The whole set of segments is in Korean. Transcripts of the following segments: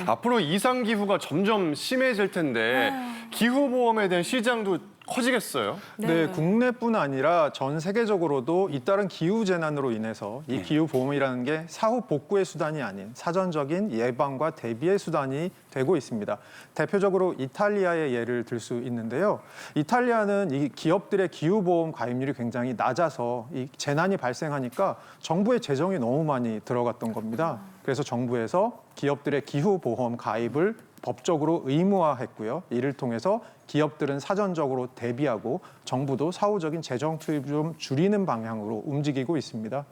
앞으로 이상기후가 점점 심해질 텐데 기후보험에 대한 시장도 커지겠어요? 네, 국내뿐 아니라 전 세계적으로도 잇따른 기후재난으로 인해서 이 기후보험이라는 게 사후 복구의 수단이 아닌 사전적인 예방과 대비의 수단이 되고 있습니다. 대표적으로 이탈리아의 예를 들 수 있는데요. 이탈리아는 이 기업들의 기후보험 가입률이 굉장히 낮아서 이 재난이 발생하니까 정부의 재정이 너무 많이 들어갔던 겁니다. 그래서 정부에서 기업들의 기후보험 가입을 법적으로 의무화했고요. 이를 통해서 기업들은 사전적으로 대비하고 정부도 사후적인 재정 투입을 좀 줄이는 방향으로 움직이고 있습니다.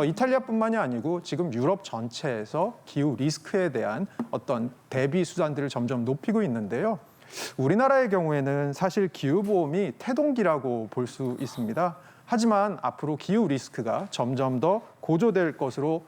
이탈리아뿐만이 아니고 지금 유럽 전체에서 기후 리스크에 대한 어떤 대비 수단들을 점점 높이고 있는데요. 우리나라의 경우에는 사실 기후보험이 태동기라고 볼 수 있습니다. 하지만 앞으로 기후 리스크가 점점 더 고조될 것으로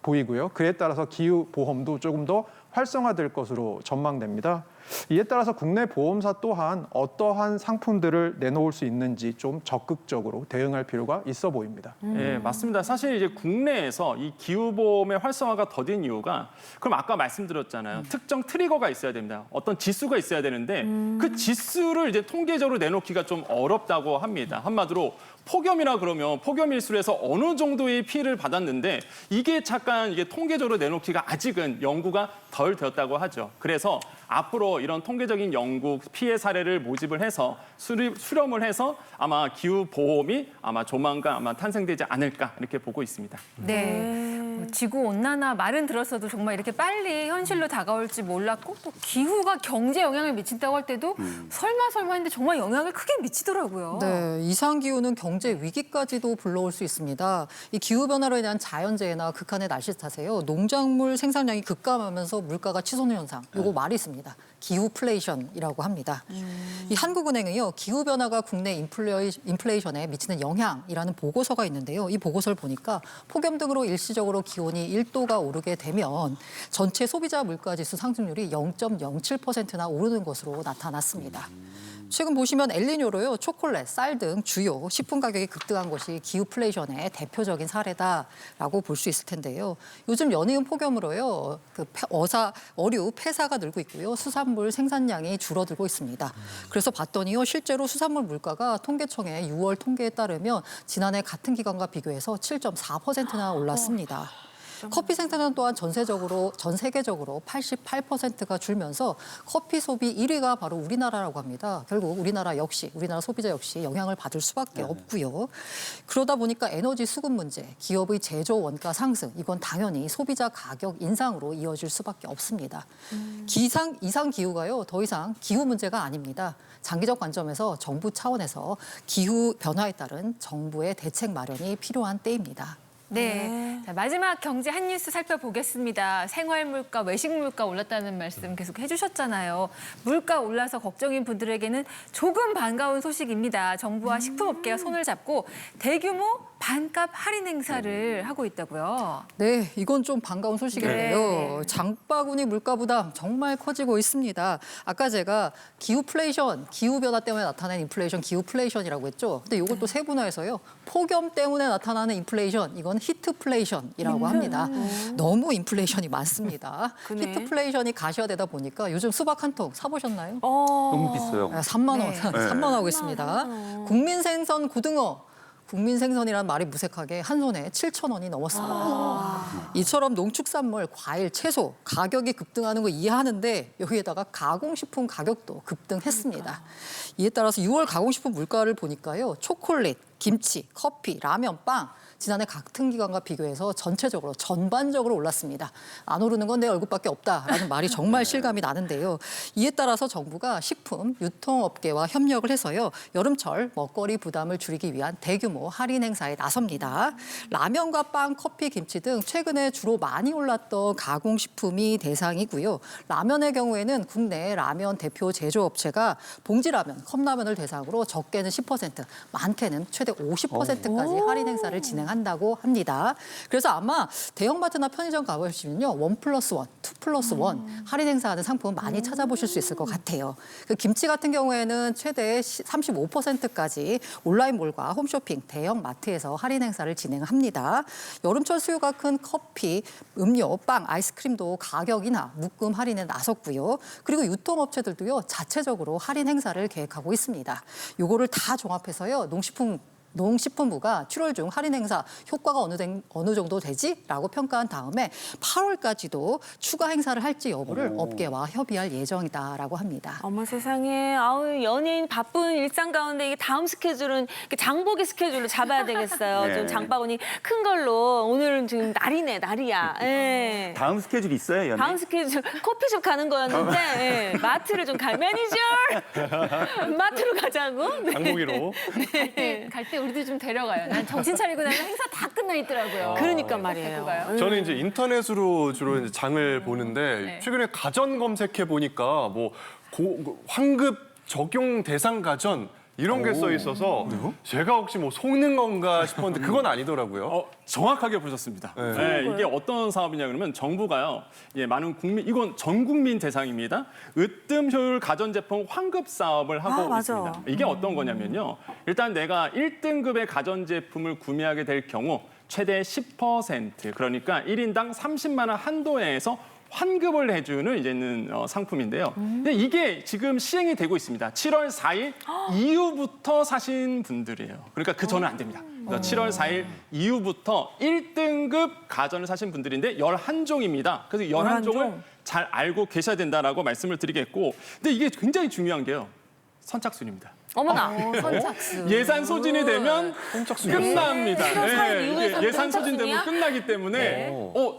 보이고요. 그에 따라서 기후보험도 조금 더 활성화될 것으로 전망됩니다. 이에 따라서 국내 보험사 또한 어떠한 상품들을 내놓을 수 있는지 좀 적극적으로 대응할 필요가 있어 보입니다. 네, 맞습니다. 사실 이제 국내에서 이 기후보험의 활성화가 더딘 이유가 그럼 아까 말씀드렸잖아요. 특정 트리거가 있어야 됩니다. 어떤 지수가 있어야 되는데 그 지수를 이제 통계적으로 내놓기가 좀 어렵다고 합니다. 한마디로 폭염이라 그러면 폭염일수에서 어느 정도의 피해를 받았는데 이게 잠깐 이게 통계적으로 내놓기가 아직은 연구가 덜 되었다고 하죠. 그래서 앞으로 이런 통계적인 연구 피해 사례를 모집을 해서 수렴을 해서 아마 기후 보험이 아마 조만간 아마 탄생되지 않을까 이렇게 보고 있습니다. 네. 지구 온난화 말은 들었어도 정말 이렇게 빨리 현실로 다가올지 몰랐고 또 기후가 경제 영향을 미친다고 할 때도 설마 했는데 정말 영향을 크게 미치더라고요. 네, 이상기후는 경제 위기까지도 불러올 수 있습니다. 이 기후변화로 인한 자연재해나 극한의 날씨 탓에요. 농작물 생산량이 급감하면서 물가가 치솟는 현상, 요거 말이 있습니다. 기후플레이션이라고 합니다. 이 한국은행은요, 기후변화가 국내 인플레이션에 미치는 영향이라는 보고서가 있는데요. 이 보고서를 보니까 폭염 등으로 일시적으로 기온이 1도가 오르게 되면 전체 소비자 물가지수 상승률이 0.07%나 오르는 것으로 나타났습니다. 최근 보시면 엘니뇨로요, 초콜릿, 쌀 등 주요 식품 가격이 급등한 것이 기후플레이션의 대표적인 사례다라고 볼 수 있을 텐데요. 요즘 연이은 폭염으로요, 어류 폐사가 늘고 있고요, 수산물 생산량이 줄어들고 있습니다. 그래서 봤더니요, 실제로 수산물 물가가 통계청의 6월 통계에 따르면 지난해 같은 기간과 비교해서 7.4%나 올랐습니다. 커피 생산량 또한 전 세계적으로 88%가 줄면서 커피 소비 1위가 바로 우리나라라고 합니다. 결국 우리나라 소비자 역시 영향을 받을 수밖에 없고요. 그러다 보니까 에너지 수급 문제, 기업의 제조 원가 상승, 이건 당연히 소비자 가격 인상으로 이어질 수밖에 없습니다. 이상 기후가요, 더 이상 기후 문제가 아닙니다. 장기적 관점에서 정부 차원에서 기후 변화에 따른 정부의 대책 마련이 필요한 때입니다. 네. 자, 마지막 경제 한 뉴스 살펴보겠습니다. 생활물가, 외식물가 올랐다는 말씀 계속 해주셨잖아요. 물가 올라서 걱정인 분들에게는 조금 반가운 소식입니다. 정부와 식품업계가 손을 잡고 대규모 반값 할인 행사를 하고 있다고요. 네, 이건 좀 반가운 소식인데요. 네. 장바구니 물가 부담 정말 커지고 있습니다. 아까 제가 기후플레이션, 기후변화 때문에 나타나는 인플레이션, 기후플레이션이라고 했죠. 근데 이것도 세분화해서요. 폭염 때문에 나타나는 인플레이션, 이건 히트플레이션이라고 합니다. 너무 인플레이션이 많습니다. 그네. 히트플레이션이 가시화되다 보니까 요즘 수박 한 통 사보셨나요? 너무 비싸요. 3만 원, 네. 3만 원 하고 있습니다. 국민 생선 고등어. 국민 생선이라는 말이 무색하게 한 손에 7,000원이 넘었습니다. 이처럼 농축산물, 과일, 채소 가격이 급등하는 거 이해하는데 여기에다가 가공식품 가격도 급등했습니다. 이에 따라서 6월 가공식품 물가를 보니까요. 초콜릿, 김치, 커피, 라면, 빵 지난해 같은 기간과 비교해서 전반적으로 올랐습니다. 안 오르는 건 내 얼굴밖에 없다라는 말이 정말 실감이 나는데요. 이에 따라서 정부가 식품, 유통업계와 협력을 해서요. 여름철 먹거리 부담을 줄이기 위한 대규모 할인 행사에 나섭니다. 라면과 빵, 커피, 김치 등 최근에 주로 많이 올랐던 가공식품이 대상이고요. 라면의 경우에는 국내 라면 대표 제조업체가 봉지라면, 컵라면을 대상으로 적게는 10%, 많게는 최대 50%까지 할인 행사를 진행합니다. 진행한다고 합니다. 그래서 아마 대형마트나 편의점 가보시면요. 1+1, 2+1 할인 행사하는 상품 많이 찾아보실 수 있을 것 같아요. 그 김치 같은 경우에는 최대 35%까지 온라인몰과 홈쇼핑, 대형마트에서 할인 행사를 진행합니다. 여름철 수요가 큰 커피, 음료, 빵, 아이스크림도 가격이나 묶음 할인에 나섰고요. 그리고 유통업체들도요. 자체적으로 할인 행사를 계획하고 있습니다. 요거를 다 종합해서요. 농식품부가 7월 중 할인 행사 효과가 어느 정도 되지라고 평가한 다음에 8월까지도 추가 행사를 할지 여부를 업계와 협의할 예정이다라고 합니다. 어머 세상에, 아우 연예인 바쁜 일상 가운데 이게 다음 스케줄은 장보기 스케줄로 잡아야 되겠어요. 네. 좀 장바구니 큰 걸로 오늘은 지금 날이야. 예. 다음 스케줄 있어요, 연예? 다음 스케줄 커피숍 가는 거였는데 예. 마트를 좀 매니저 마트로 가자고. 네. 장보기로. 갈 때 우리도 좀 데려가요. 난 정신 차리고 나면 행사 다 끝나 있더라고요. 그러니까 데리고 말이에요. 가요. 저는 이제 인터넷으로 주로 이제 장을 보는데 네. 최근에 가전 검색해 보니까 뭐 환급 적용 대상 가전 이런 게 써 있어서 제가 혹시 뭐 속는 건가 싶었는데 그건 아니더라고요. 정확하게 보셨습니다. 네, 이게 어떤 사업이냐 그러면 정부가요. 많은 국민, 이건 전 국민 대상입니다. 으뜸 효율 가전제품 환급 사업을 하고 맞아. 있습니다. 이게 어떤 거냐면요. 일단 내가 1등급의 가전제품을 구매하게 될 경우 최대 10% 그러니까 1인당 30만 원 한도에서 환급을 해주는 이제는 상품인데요. 근데 이게 지금 시행이 되고 있습니다. 7월 4일 이후부터 사신 분들이에요. 그러니까 그 전은 안 됩니다. 그러니까 7월 4일 이후부터 1등급 가전을 사신 분들인데 11종입니다. 그래서 11종을 잘 알고 계셔야 된다라고 말씀을 드리겠고, 근데 이게 굉장히 중요한 게요. 선착순입니다. 어머나. 선착순. 예산 소진이 되면 끝납니다. 네. 7월 4일 이후에 이게 예산 선착순이야? 소진되면 끝나기 때문에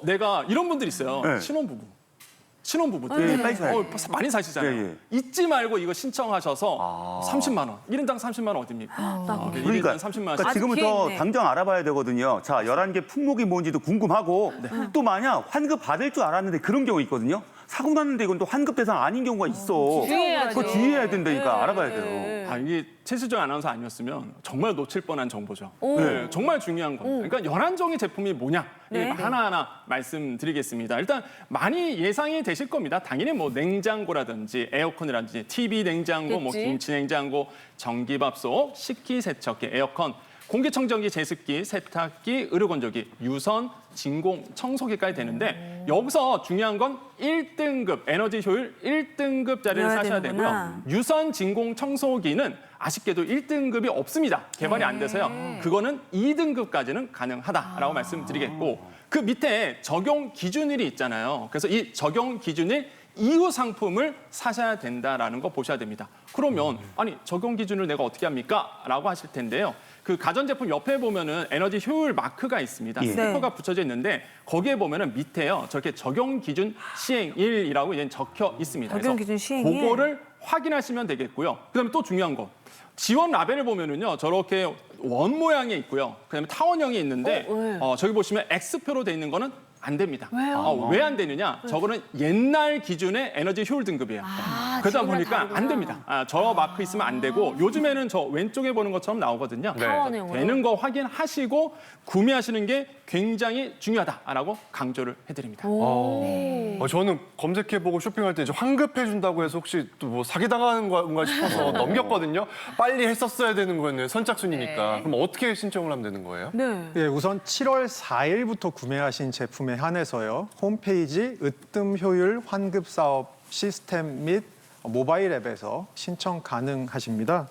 내가 이런 분들 있어요. 네. 신혼부부. 빨리 사요. 많이 사시잖아요. 예, 예. 잊지 말고 이거 신청하셔서 30만 원. 1인당 30만 원 어딥니까? 그러니까, 30만 원. 그러니까 지금부터 기회 있네. 당장 알아봐야 되거든요. 자, 11개 품목이 뭔지도 궁금하고 또 만약 환급 받을 줄 알았는데 그런 경우 있거든요. 사고 났는데 이건 또 환급 대상 아닌 경우가 있어. 주의해야죠. 그거 주의해야 된다니까 알아봐야 돼요. 이게 최수정 아나운서 아니었으면 정말 놓칠 뻔한 정보죠. 네, 정말 중요한 겁니다. 그러니까 11종의 제품이 뭐냐 네. 하나하나 말씀드리겠습니다. 일단 많이 예상이 되실 겁니다. 당연히 뭐 냉장고라든지 에어컨이라든지 TV 냉장고, 뭐 그치. 김치 냉장고, 전기밥솥, 식기세척기, 에어컨, 공기청정기, 제습기, 세탁기, 의료건조기, 유선, 진공, 청소기까지 되는데 여기서 중요한 건 1등급, 에너지 효율 1등급짜리를 넣어야 사셔야 되는구나. 되고요. 유선, 진공, 청소기는 아쉽게도 1등급이 없습니다. 개발이 안 돼서요. 그거는 2등급까지는 가능하다라고 말씀드리겠고 그 밑에 적용 기준일이 있잖아요. 그래서 이 적용 기준일 이후 상품을 사셔야 된다라는 거 보셔야 됩니다. 그러면 아니 적용 기준을 내가 어떻게 합니까? 라고 하실 텐데요. 그 가전제품 옆에 보면은 에너지 효율 마크가 있습니다. 예. 스티커가 붙여져 있는데 거기에 보면은 밑에요. 저렇게 적용 기준 시행일이라고 이제 적혀 있습니다. 적용 그래서 기준 시행일. 그거를 확인하시면 되겠고요. 그다음에 또 중요한 거. 지원 라벨을 보면은요. 저렇게 원 모양이 있고요. 그다음에 타원형이 있는데 왜? 저기 보시면 X표로 돼 있는 거는 안 됩니다. 왜요? 왜 안 되느냐? 저거는 옛날 기준의 에너지 효율 등급이에요. 그러다 지금이랑 보니까 다르구나. 안 됩니다. 저 마크 있으면 안 되고 요즘에는 저 왼쪽에 보는 것처럼 나오거든요. 타원형으로. 되는 거 확인하시고 구매하시는 게 굉장히 중요하다라고 강조를 해드립니다. 저는 검색해보고 쇼핑할 때 이제 환급해준다고 해서 혹시 또 뭐 사기당하는 건가 싶어서 넘겼거든요. 빨리 했었어야 되는 거였네요. 선착순이니까. 네. 그럼 어떻게 신청을 하면 되는 거예요? 네. 예, 우선 7월 4일부터 구매하신 제품에 한해서요. 홈페이지 으뜸 효율 환급 사업 시스템 및 모바일 앱에서 신청 가능하십니다.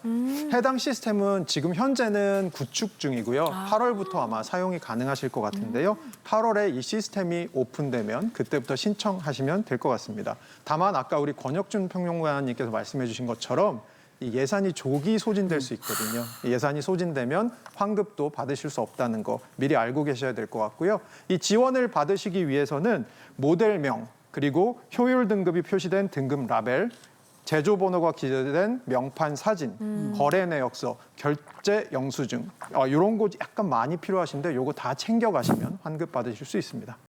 해당 시스템은 지금 현재는 구축 중이고요. 8월부터 아마 사용이 가능하실 것 같은데요. 8월에 이 시스템이 오픈되면 그때부터 신청하시면 될 것 같습니다. 다만 아까 우리 권혁준 평론가님께서 말씀해 주신 것처럼 이 예산이 조기 소진될 수 있거든요. 이 예산이 소진되면 환급도 받으실 수 없다는 거 미리 알고 계셔야 될 것 같고요. 이 지원을 받으시기 위해서는 모델명 그리고 효율 등급이 표시된 등급 라벨, 제조 번호가 기재된 명판 사진, 거래 내역서, 결제 영수증 이런 거 약간 많이 필요하신데 요거 다 챙겨 가시면 환급 받으실 수 있습니다.